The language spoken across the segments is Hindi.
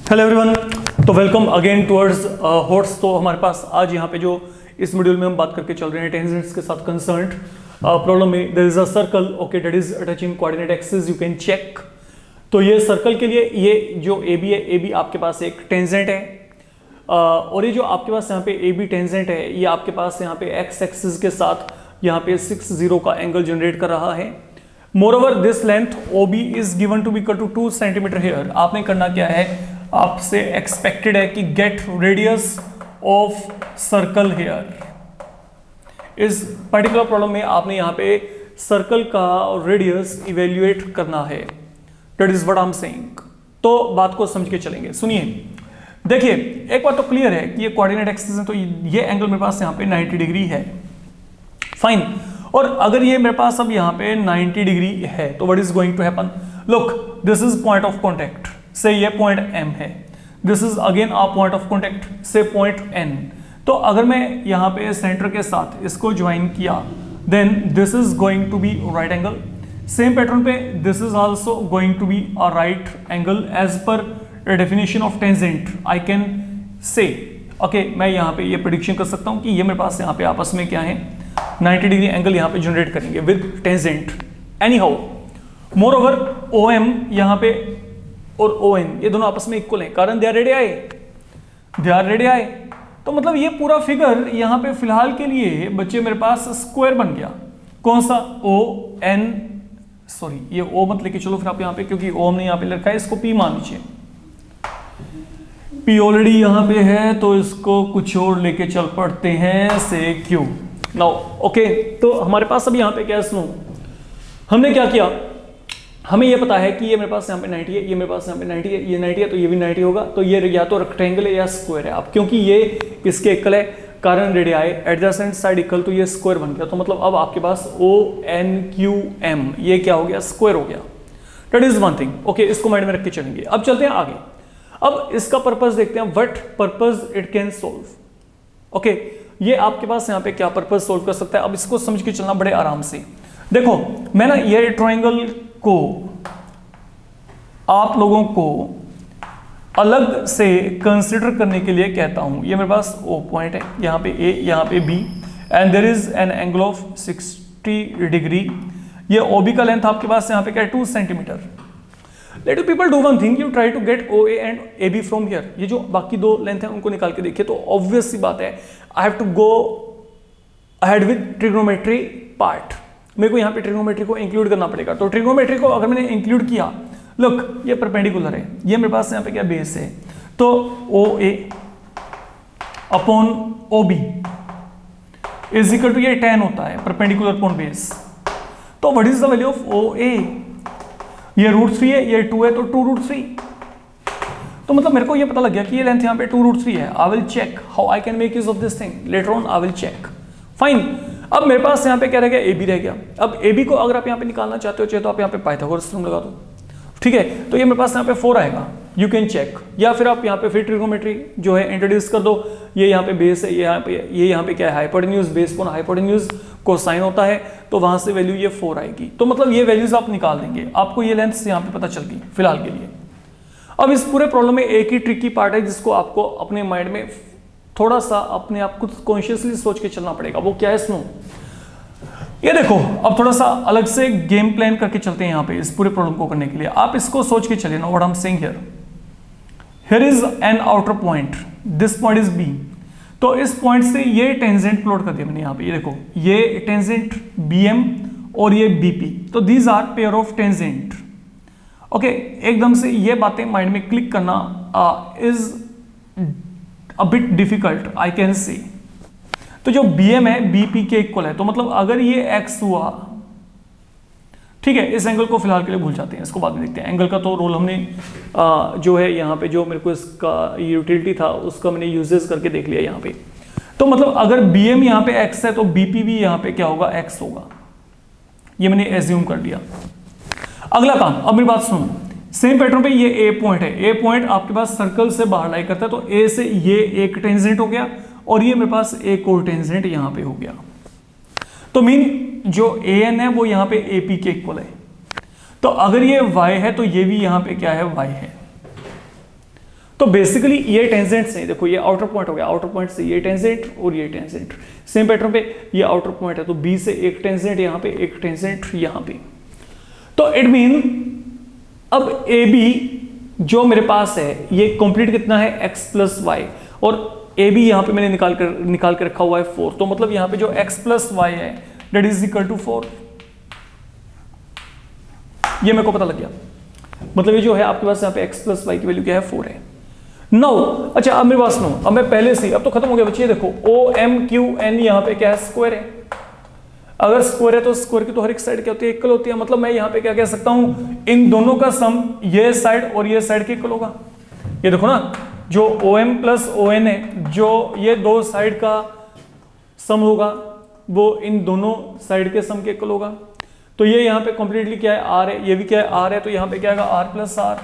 हेलो एवरीवन, तो वेलकम अगेन टुवर्ड्स हॉट्स। तो हमारे पास आज यहाँ पे जो इस मॉड्यूल में हम बात करके चल रहे हैं टेंजेंट्स के साथ कंसर्न्ड प्रॉब्लम में there is a circle okay that is touching coordinate axis, you can check. तो ये सर्कल के लिए ये जो ए बी है, ए बी आपके पास एक टेंजेंट है और ये जो आपके पास यहाँ पे ए बी टेंजेंट है ये आपके पास यहाँ पे एक्स एक्सिस के साथ यहाँ पे 60 का एंगल जनरेट कर रहा है। Moreover this length OB is given to be equal to 2 centimetre here. आपने करना क्या है, आपसे एक्सपेक्टेड है कि get radius of circle here. इस पर्टिकुलर प्रॉब्लम में आपने यहाँ पे सर्कल का रेडियस इवेल्युएट करना है, that is what I am saying. तो बात को समझ के चलेंगे, सुनिए। देखिए एक बात तो क्लियर है कि ये कोऑर्डिनेट एक्सिस है, तो ये एंगल मेरे पास यहाँ पे 90 डिग्री है, फाइन। और अगर ये मेरे पास अब यहाँ पे 90 डिग्री है तो what is going to happen, look this is point of contact, say ये पॉइंट M है, this is again a point of contact say point N। तो अगर मैं यहाँ पे सेंटर के साथ इसको ज्वाइन किया then this is going to be right angle. Same pattern पे this is also going to be a right angle as पर definition of tangent I can say okay. मैं यहाँ पे ये प्रेडिक्शन कर सकता हूँ कि ये मेरे पास यहाँ पे आपस में क्या है 90 डिग्री एंगल यहाँ पे जनरेट करेंगे with tangent. Any how more over OM यहाँ पे और ON ये दोनों आपस में इक्वल हैं, कारण दे आर रेडियाई। तो मतलब ये पूरा फिगर यहाँ पे फिलहाल के लिए बच्चे मेरे पास स्क्वायर बन गया। कौन सा ON, सॉरी ये O मत लेके चलो फिर आप यहाँ पे, क्योंकि O हमने यहाँ पे लिखा है, इसको P मान लीजिए। P ऑलरेडी यहाँ पे है तो इसको कुछ और लेके चल पड़ते हैं से Q। नाउ ओके, तो हमारे पास अब यहाँ पे क्या है, सुनो हमने क्या किया, हमें ये पता है कि ये मेरे पास यहाँ पे 90 है, ये मेरे पास यहाँ पे 90 है, ये 90 है तो ये भी 90 होगा। तो ये या तो रेक्टेंगल है या स्क्वायर है। अब क्योंकि ये इसके इक्वल है, कारण रेडियाई एडजेसेंट साइड इक्वल, तो ये स्क्वायर बन गया। तो मतलब अब आपके पास ONQM ये क्या हो गया, स्क्वायर हो गया। That is one thing okay, इसको माइंड में रख के चलेंगे। अब चलते हैं आगे, अब इसका पर्पस देखते हैं, what purpose it can solve. Okay ये आपके पास यहाँ पे क्या पर्पस सोल्व कर सकता है, अब इसको समझ के चलना बड़े आराम से। देखो मैं ना ये ट्रायंगल को आप लोगों को अलग से कंसीडर करने के लिए कहता हूं। ये मेरे पास O पॉइंट है, यहाँ पे A, यहाँ पे B and there is an angle of 60 degree. ये OB का लेंथ आपके पास यहाँ पे क्या है, 2 centimetre. Let you people do one thing, you try to get OA and AB from here. ये जो बाकी दो लेंथ है उनको निकाल के देखिए, तो ऑब्वियस सी बात है I have to go ahead with trigonometry part. मेरे को यहाँ पे ट्रिग्नोमेट्री को इंक्लूड करना पड़ेगा। तो ट्रिग्नोमेट्री को अगर मैंने इंक्लूड किया, लुक ये परपेंडिकुलर है, ये मेरे पास यहाँ पे क्या बेस है, तो OA upon OB is equal to ये tan होता है परपेंडिकुलर अपॉन बेस। तो what is the value of OA, ये √3 है, ये 2 है तो 2√3। तो मतलब मेरे को ये पता लग गया कि ये लेंथ यहाँ पे 2√3 है। I will check how I can make use of this thing later on, I will check fine. अब मेरे पास यहाँ पे क्या रह गया, AB रह गया। अब AB को अगर आप यहाँ पे निकालना चाहते हो, चाहे तो आप यहाँ पे पाइथागोरस थ्योरम लगा दो, ठीक है। तो ये मेरे पास यहाँ पे 4 आएगा, यू कैन चेक। या फिर आप यहाँ पे फिर ट्रिग्नोमेट्री जो है इंट्रोड्यूस कर दो। ये यहाँ पे बेस है, ये यहाँ पे क्या है, hypotenuse, base upon hypotenuse cosine होता है, तो वहां से वैल्यू ये 4 आएगी। तो मतलब ये वैल्यूज आप निकाल देंगे, आपको ये लेंथ यहाँ पे पता चल गई फिलहाल के लिए। अब इस पूरे प्रॉब्लम में एक ही ट्रिकी पार्ट है जिसको आपको अपने माइंड में थोड़ा सा अपने आप कुछ कॉन्शियसली सोच के चलना पड़ेगा। वो क्या है, सुनो ये देखो। अब थोड़ा सा अलग से गेम प्लान करके चलते हैं यहाँ पे इस पूरे प्रॉब्लम को करने के लिए। आप इसको सोच के चलिए ना, what I am saying here, here is an outer point, this point is B। तो इस पॉइंट से ये टेंजेंट प्लॉट कर दिया मैंने यहाँ पे, ये देखो ये टेंजेंट BM और ये BP, तो these are pair of tangent okay. एकदम से ये बातें माइंड में क्लिक करना is a bit difficult I can say. तो जो BM है BP के इक्वल है, तो मतलब अगर ये X हुआ, ठीक है, इस एंगल को फिलहाल के लिए भूल जाते हैं, इसको बाद में देखते हैं। एंगल का तो रोल हमने जो है यहाँ पे जो मेरे को इसका यूटिलिटी था उसका मैंने यूजेस करके देख लिया यहाँ पे। तो मतलब अगर BM यहाँ पे X है तो BP भी यहाँ पे क्या होगा, X होगा, ये मैंने एज्यूम कर लिया। अगला काम, अब मेरी बात सुनो, सेम पैटर्न पे ये A पॉइंट है, A पॉइंट आपके पास सर्कल से बाहर लाई करता है, तो A से ये एक टेंजेंट हो गया और ये मेरे पास एक और टेंजेंट यहाँ पे हो गया। तो मीन जो AN है वो यहाँ पे AP के इक्वल है। तो अगर ये Y है तो ये भी यहाँ पे क्या है, Y है। तो बेसिकली ये टेंजेंट से, देखो ये आउटर पॉइंट हो गया, आउटर पॉइंट से ये टेंजेंट और ये टेंजेंट, सेम पैटर्न पे ये आउटर पॉइंट है, तो बी से एक टेंजेंट यहाँ पे, एक टेंजेंट यहाँ पे। तो इट मीन अब ए बी जो मेरे पास है ये कंप्लीट कितना है, x प्लस वाई, और ए बी यहाँ पे मैंने निकाल के रखा हुआ है 4, तो मतलब यहाँ पे जो x प्लस वाई है डेट इज इक्वल टू 4, ये मेरे को पता लग गया। मतलब ये जो है आपके पास यहाँ पे x प्लस वाई की वैल्यू क्या है, 4 है। नो अच्छा, अब मेरे पास नो, अब मैं पहले से, अब तो खत्म हो गया बच्चे, देखो ओ एम क्यू एन यहाँ पे क्या है, स्क्वायर है। अगर स्क्वायर है तो स्क्वायर की तो हर एक साइड क्या होती है, इक्वल होती है। मतलब मैं यहाँ पे क्या कह सकता हूँ, इन दोनों का सम ये साइड और ये साइड के इक्वल होगा। ये देखो ना, जो O M plus O N है, जो ये दो साइड का सम होगा वो इन दोनों साइड के सम के इक्वल होगा। तो ये यहाँ पे कंप्लीटली क्या है, आर है, ये भी क्या है, आर है, तो यहाँ पे क्या आएगा, R plus R.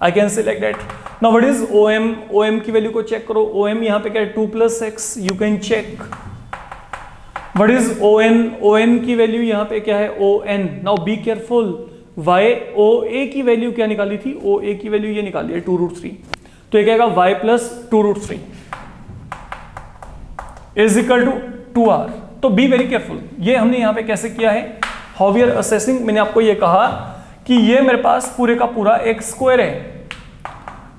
I can say like that. Now what is O M, O M की वैल्यू को चेक करो, ओ एम यहाँ पे क्या है, 2 plus X, you can check. What is O N, O N की वैल्यू यहाँ पे क्या है, O N. Now be careful, why O A की वैल्यू क्या निकाली थी, ओ ए की वैल्यू ये निकाली है 2√3, तो ये क्या आएगा, y plus 2√3 is equal to 2r। तो बी वेरी केयरफुल, ये हमने यहाँ पे कैसे किया है, हाउ वी आर असेसिंग। मैंने आपको ये कहा कि ये मेरे पास पूरे का पूरा एक स्क्वायर है,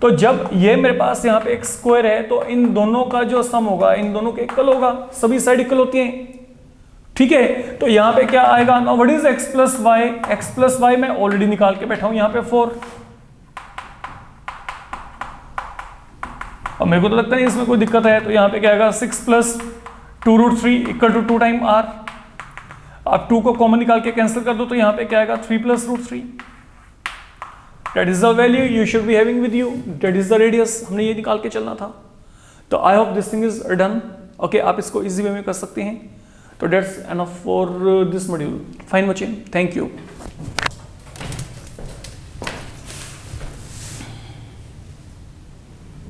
तो जब ये मेरे पास यहाँ पे एक स्क्वायर है तो इन दोनों का जो सम होगा इन दोनों के इक्वल होगा, सभी साइड इक्वल होती हैं, ठीक है। तो यहाँ पे क्या आएगा, now what is x plus y, x plus y मैं ऑलरेडी निकाल के बैठा हूं यहाँ पे 4, और मेरे को तो लगता नहीं इसमें कोई दिक्कत है। तो यहाँ पे क्या आएगा, 6 plus 2√3 equal to 2 time r। आप 2 को कॉमन निकाल के कैंसिल कर दो, तो यहाँ पे क्या आएगा, 3 plus √3। That is the value you should be having with you, that is the radius, हमने ये निकाल के चलना था। तो I hope this thing is done, okay. आप इसको इजी वे में कर सकते हैं। तो that's enough for this module. Fine बच्चे, थैंक यू।